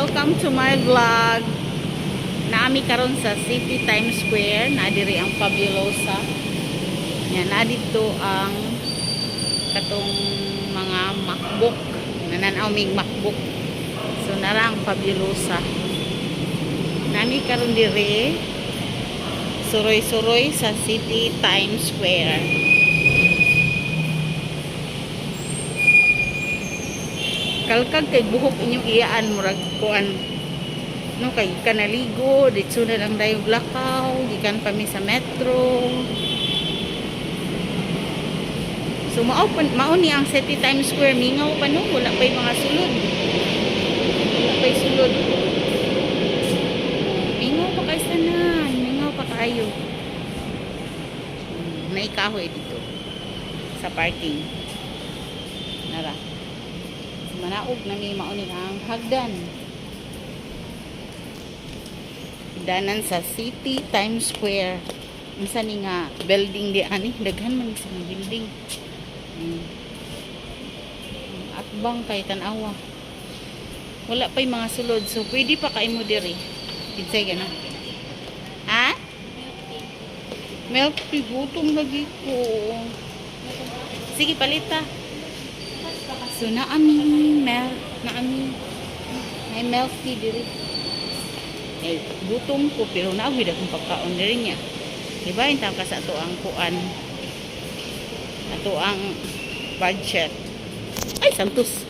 Welcome to my vlog. Naami karon sa City Times Square, na diri ang Fabulosa. Yan, na dito ang katong mga MacBook, nananaw mig MacBook. So nara ang Fabulosa. Nami karon diri suroy-suroy sa City Times Square. Kalkag kay buhok inyong iyaan murag kuan no kay kanaligo ditso na lang dayon lakaw gikan pa mi sa metro. So mao ni ang City Times Square, mingaw pa no, wala pay mga sulod, wala pay sulod, mingaw pa kay sanan, mingaw pa kayo. May kahoy dito sa parking nara. Manaog na may maunin ang hagdan. Danan sa City Times Square. Unsa ni nga building di ani, daghan man sa building. Atbang kay tan-awa. Wala pay mga sulod, so pwede pa kay mo diri. Kinsay gana? Ha? Milk tea, gutom lagi ko. Sige palita. So naami may milk tea diri. Eh gutom ko pero naawid akong pagkaon diri niya. Diba yung ka sa ato ang kuan, ato ang budget. Ay santos.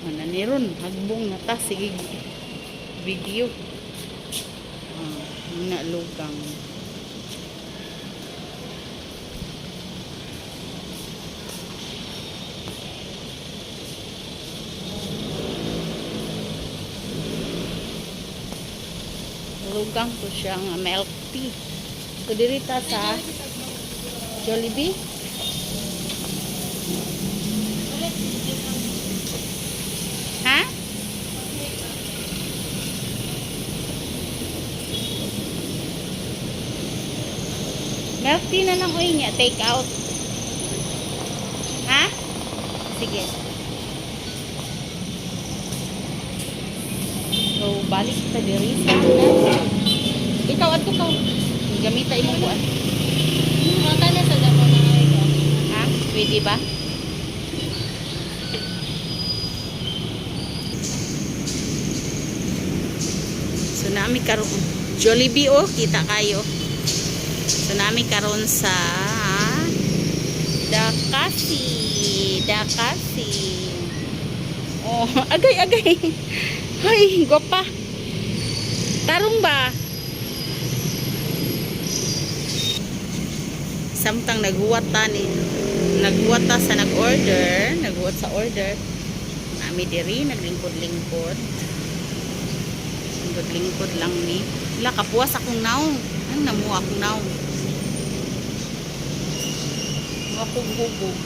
Mananiron hagbong na ta, sige video. Mga lugang. Lugang to siyang milk tea. So dirita sa Jollibee. Ha? Milk tea na lang niya, take out. Ha? Sige. So, balik sa diri sa ikaw at ko. Gamita imong buwan. Mata na sa damo na ito. Ha? Pwede ba? So, nami karon Jollibee oh, kita kayo. So nami karon sa Dakasi. Oh, agay. Hoy, gwapa. Tarong ba? Samtang naghuwata sa naghuwat sa order. Nami diri naglingkod-lingkod. Lingkod lang ni. Wala kapuwas akong naong. Ano namuha akong naong. Hubog.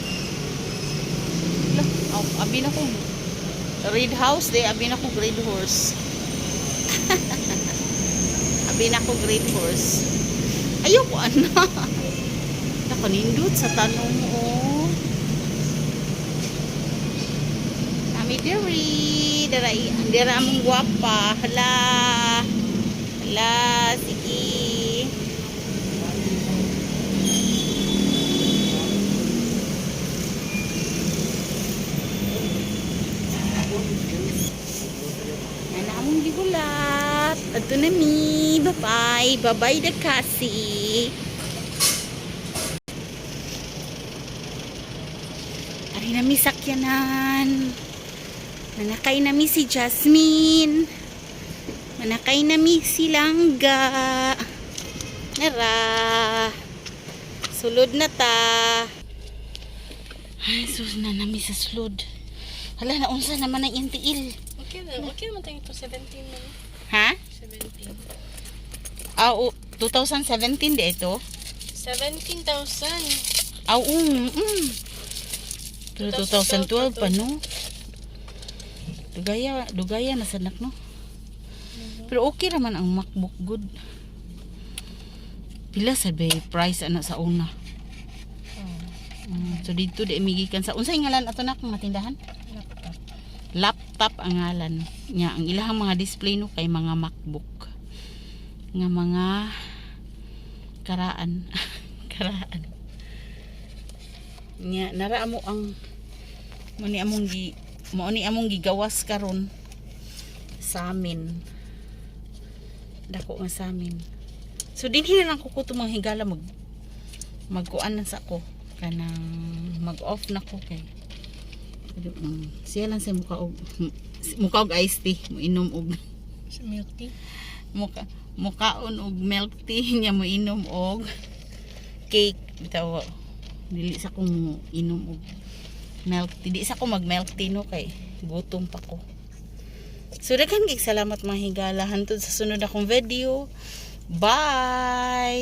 Abi na ko red house de, abi na ko red horse. Abi na ko red horse. Ayoko ana. Nakanindot sa tanong mo. Kami diri, dira among guwapa. Hala, sige. Among gigulat. Ato na mi. Bye-bye. Bye-bye Dakasi. Ari na mi sakyanan. Manakay na mi si Jasmine. Manakay na mi si Langga. Nara. Sulod na ta. Ay, sus na nami sa sulod. Hala, naunsa naman ang intiil. Okay naman tayo ito, 17 na. Ha? 17. Ah, 2017 di ito? 17,000. Ah, Pero 2012 pa, no? Dugaya na sanak, no? Pero okay naman ang MacBook, good. Pila sa bay price ana sa una? So dito di imigikan sa unsay ngalan ato na kung matindahan? Laptop. Laptop ang ngalan niya. Ang ilahang mga display no kay mga MacBook. Nga mga karaan. Karaan. Nya nara mo ang mani among gigawas karon sa amin. Dako nga sa amin. So dinhi na lang ko kuto mga higala magkuan na sa ko kanang mag-off na ko kay siya lang sa mukha og iced tea mo inom og Sa milk tea. mukaon og milk tea niya mo inom og cake bitaw dili sa ko mo inom og milk tea di sa ko mag milk tea no kay gutom pa ko. So daghan kay salamat mga higala hantod sa sunod akong video. Bye.